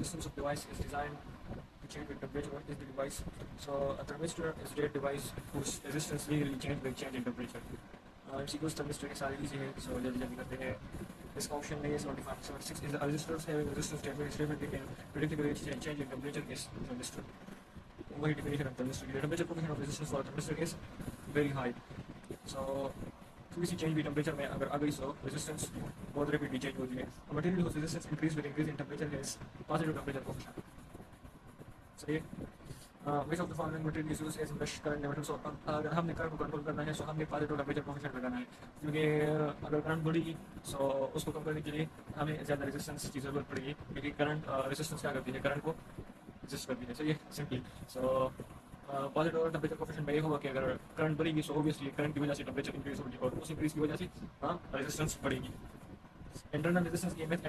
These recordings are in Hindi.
resistance of device is designed to change with temperature. What is the device? So a thermistor is a device whose resistance legally change with change in temperature. MCQs thermistor के सारे easy है, so जल्दी जल्दी करते हैं. This option में 7576 is a resistor having resistance stability can predictably change in temperature is thermistor. वही definition of thermistor. The temperature coefficient of resistance for a thermistor is very high. So थोड़ी सी चेंज भी टेम्परेचर में अगर आ गई सो रेजिस्टेंस बहुत रेपिडली चेंज होती है. Material whose resistance increase with increase in temperature has positive temperature coefficient. सही है. which of the following material is used as mesh current limiter? So अगर हमने करंट को कंट्रोल करना है सो हमने पॉजिटिव टेम्परेचर कोएफिशिएंट लगाना है, क्योंकि अगर करंट बढ़ेगी सो उसको कम करने के लिए हमें ज़्यादा रेजिस्टेंस की ज़रूरत पड़ेगी, क्योंकि करंट रेजिस्टेंस क्या करती है, करंट को रेजिस्ट करती है. सही है. Simply so positive temperature coefficient में ये होगा कि अगर करंट बढ़ेगी सो ऑब्वियसली करंट की वजह से टेम्परेचर इंक्रीज होगी और उस इंक्रीज की वजह से रेजिस्टेंस बढ़ेगी. Internal resistance EMF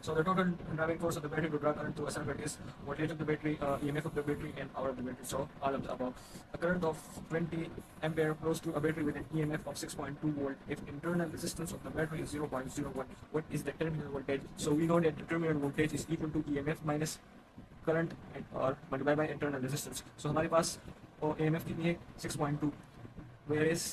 so the total driving force of the battery to draw current to a circuit is voltage of the battery, EMF of the battery and power of the battery. So all of the above. A current of 20 ampere flows through a battery with an EMF of 6.2 volt. If internal resistance of the battery is 0.01, what is the terminal voltage? So we know that the terminal voltage is equal to EMF minus current or multiplied by internal resistance. So हमारे पास EMF कितनी है 6.2, whereas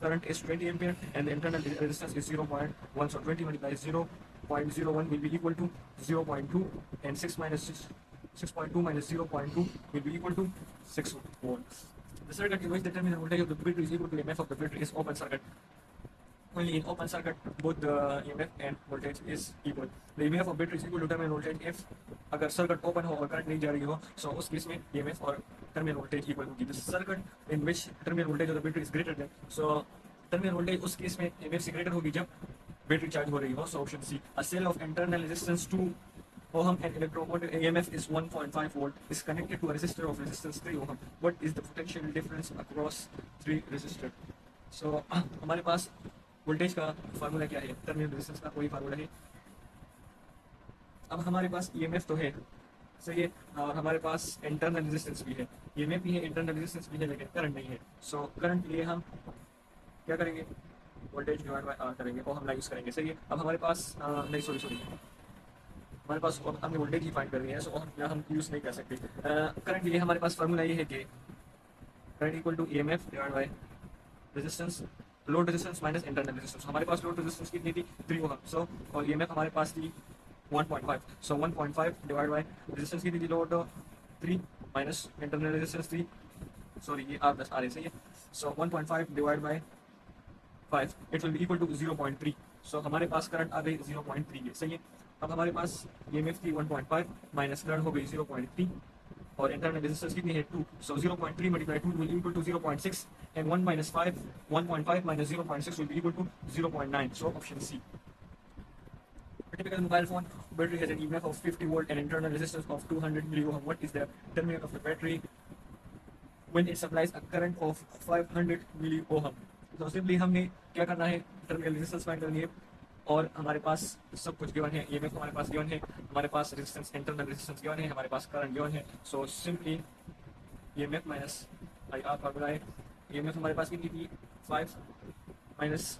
current is 20 ampere and the internal resistance is 0.1. So 20 multiplied 0.01 will be equal to 0.2 and 6.2 minus 0.2 will be equal to 6 volts. The circuit in which the terminal voltage of the battery is equal to the EMF of the battery is open circuit. Only in open circuit both the EMF and voltage is equal. The EMF of battery is equal to terminal voltage if अगर सर्किट ओपन हो और करंट नहीं जा रही हो सो उस केस में EMF और टर्मिनल वोल्टेज इक्वल होगी. The circuit in which terminal voltage of the battery is greater than, so terminal voltage उस केस में EMF से ग्रेटर होगी जब बैटरी चार्ज हो रही हो. So option C. A cell of internal resistance 2 ohm and electromotive EMF is 1.5 volt is connected to a resistor of resistance 3 ohm. What is the potential difference across 3 resistor? So हमारे पास वोल्टेज का फार्मूला क्या है, टर्मिनल रेजिस्टेंस का कोई फार्मूला है. अब हमारे पास EMF तो है, सही है, और हमारे पास इंटरनल रेजिस्टेंस भी है. EMF भी है, इंटरनल रेजिस्टेंस भी है, लेकिन करंट नहीं है. सो करंट के लिए हम क्या करेंगे, वोल्टेज डिवाइड बाय आर करेंगे और हम ला यूज़ करेंगे. सही है. अब हमारे पास नहीं सॉरी हमारे पास हमने वोल्टेज ही फाइंड करनी है, सो हम यूज़ नहीं कर सकते. करंट के लिए हमारे पास फार्मूला ये है कि current equal to EMF divide by resistance, load resistance minus internal resistance. हमारे पास लोड रेजिस्टेंस कितनी थी 3 ओम. सो और EMF हमारे पास थी 1.5. सो 1.5 डिवाइड बाय रेजिस्टेंस की थी load 3 minus internal resistance 3, sorry ये R प्लस R है. सही है. So 1.5 divide by 5 it will be equal to 0.3. So हमारे पास करंट आ गई 0.3 है. सही है. अब हमारे पास EMF थी 1.5 माइनस करंट हो गई 0.3 और इंटरनल रेजिस्टेंस कितनी है 2. So 0.3 multiply 2 will equal to 0.6 and 1 minus 5 1.5 minus 0.6 will be equal to 0.9. So option C. A typical mobile phone battery has an EMF of 50 volt and internal resistance of 200 milliohm. What is the terminal of the battery when it supplies a current of 500 milliohm? So simply हमने क्या करना है, टर्मिनल रेजिस्टेंस फाइंड करनी है और हमारे पास सब कुछ गिवन है. EMF हमारे पास गिवन है, हमारे पास रेजिस्टेंस इंटरनल रेजिस्टेंस गिवन है, हमारे पास करंट गिवन है. So simply EMF minus IR formula है. EMF हमारे पास कितनी थी 5 माइनस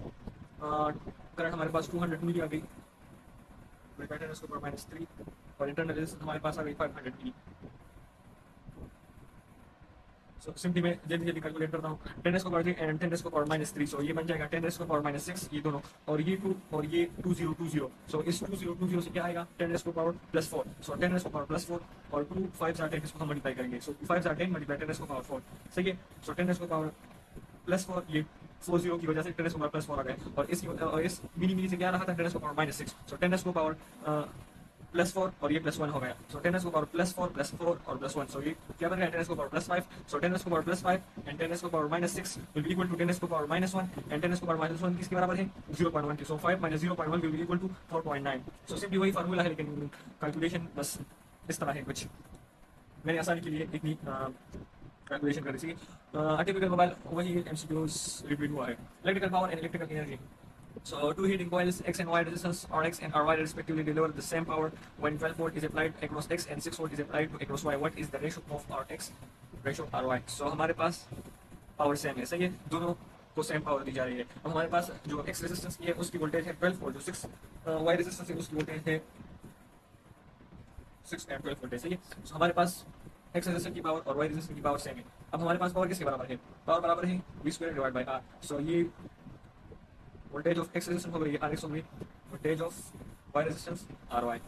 करंट हमारे पास 200 मिली आ गई, पैटर्न उसके ऊपर माइनस 3 और इंटरनल रेजिस्टेंस हमारे पास आ गई 500 मिली. सो सिंपली मैं जल्दी जल्दी कैलकुलेट करता हूँ. 10 को पावर 3 एंड 10 को पावर माइनस 3. सो ये बन जाएगा 10 को पावर माइनस 6 ये दोनों और ये 2 और ये 2020. सो इस 2020 से क्या आएगा 10 को पावर प्लस 4. सो 10 को पावर प्लस 4 और 2 5 10 इसको हम मल्टीप्लाई करेंगे. सो 5 10 मल्टीप्लाई 10 को पावर 4. सही है. सो 10 को पावर प्लस 4 ये 40 की वजह से 10 को पावर प्लस 4 आ गया और इस मिनी से क्या रहा था 10 को पावर माइनस 6. सो 10 को पावर प्लस 4 और ये प्लस 1 हो गया. सो 10 को पावर प्लस 4 और प्लस 1. सो ये क्या बन गया 10 को पावर प्लस 5. सो 10 को पावर प्लस 5 एंड 10 को power minus 6 will be equal to 10 को पावर माइनस 1 एंड 10 को पावर माइनस 1 किसके बराबर है 0.1. So 5 minus 0.1 will be equal to 4.9. So simply वही फार्मूला है, लेकिन कैलकुलेशन बस इस तरह है कुछ. मैंने आसानी के लिए इतनी कैलकुलेशन कर दी थी. टिपिकल मोबाइल वही MCQs रिपीट हुआ है. Electrical power and electrical energy. So two heating coils X and Y resistance Rx and Ry respectively deliver the same power when 12 volt is applied across X and 6 volt is applied across Y. What is the ratio of Rx ratio of Ry? So हमारे पास पावर सेम है. सही है. दोनों को सेम पावर दी जा रही है. अब हमारे पास जो X रेजिस्टेंस की है उसकी वोल्टेज है 12 वोल्ट, जो 6 Y रेजिस्टेंस है उसकी वोल्टेज है 6 एंड 12 वोल्टेज, सही है। सो हमारे पास एक्स रेजिस्टेंस की पावर और वाई रेजिस्टेंस की पावर सेम है। अब हमारे पास पावर किसके बराबर है? पावर बराबर है V square divide by R. So ये वोल्टेज ऑफ एक्स रेजिस्टेंस हो गई आर एक्स हो गई, voltage of Y resistance R Y.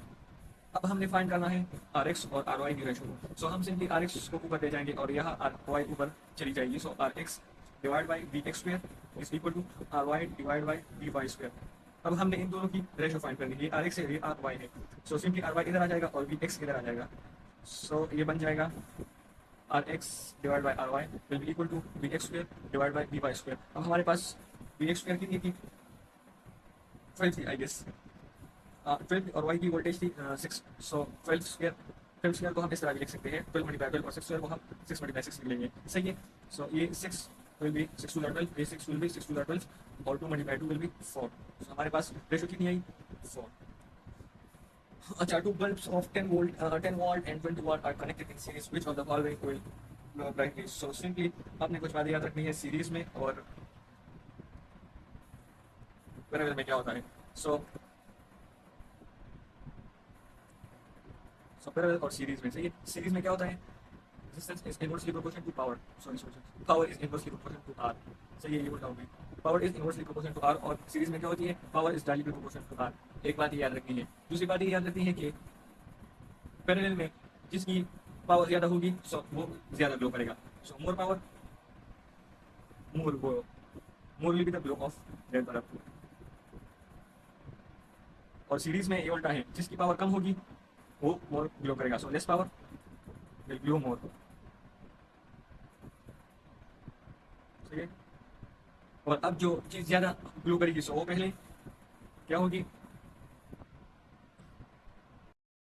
अब हमने फाइंड करना है आर एक्स और आर वाई की रेशो को। सो हम सिंपली आर एक्स को ऊपर ले जाएंगे और यहाँ आर वाई ऊपर चली जाएगी। So R X divide by V X square is equal to R Y divide by V Y square. अब हमने इन दोनों की रेशो फाइंड करनी है, ये आर एक्स है, ये आर वाई है। सो सिंपली आर वाई इधर आ जाएगा और वी एक्स इधर आ जाएगा। सो ये बन जाएगा R X divide by R Y will be equal to V X square divide by V Y square. अब हमारे पास वी एक्स स्क्वायर कितनी थी? 12 थी आई गेस। 12 और वाई की वोल्टेज थी 6। सो 12 स्क्वायर को हम इस तरह भी लिख सकते हैं 12 मल्टीप्लाई 12 और 6 स्क्वायर को हम 6 मल्टीप्लाई 6 लिख लेंगे, सही है। सो ये 6 विल बी 6 टू 12, ये 6 विल बी 6 टू 12 और 2 मल्टीप्लाई 2 विल बी 4। सो हमारे पास रेशो कितनी आई? 4। अच्छा, two bulbs of 10 volt, 10 watt and 20 watt are connected in series. Which of the following will glow brightly? So simply आपने कुछ बातें याद रखनी है सीरीज में और पैरेलल में क्या होता है। सो पैरेलल और सीरीज में, सही है। सीरीज में क्या होता है? Resistance is inversely proportional to power, sorry power is inversely proportional to R, सही है। ये बोलता हूँ power is inversely proportional to R. और सीरीज में क्या होती है? Power is directly proportional to R. एक बात ये याद रखनी है। दूसरी बात ये याद रखनी है कि पैरेलल में जिसकी पावर ज्यादा होगी सो वो ज्यादा ग्लो करेगा। So more power more glow, more will be the glow of that bulb. और सीरीज में ये उल्टा है, जिसकी पावर कम होगी वो मोर ग्लो करेगा। So less power will glow मोर, सही है। और अब जो चीज ज्यादा ग्लो करेगी सो वो पहले क्या होगी?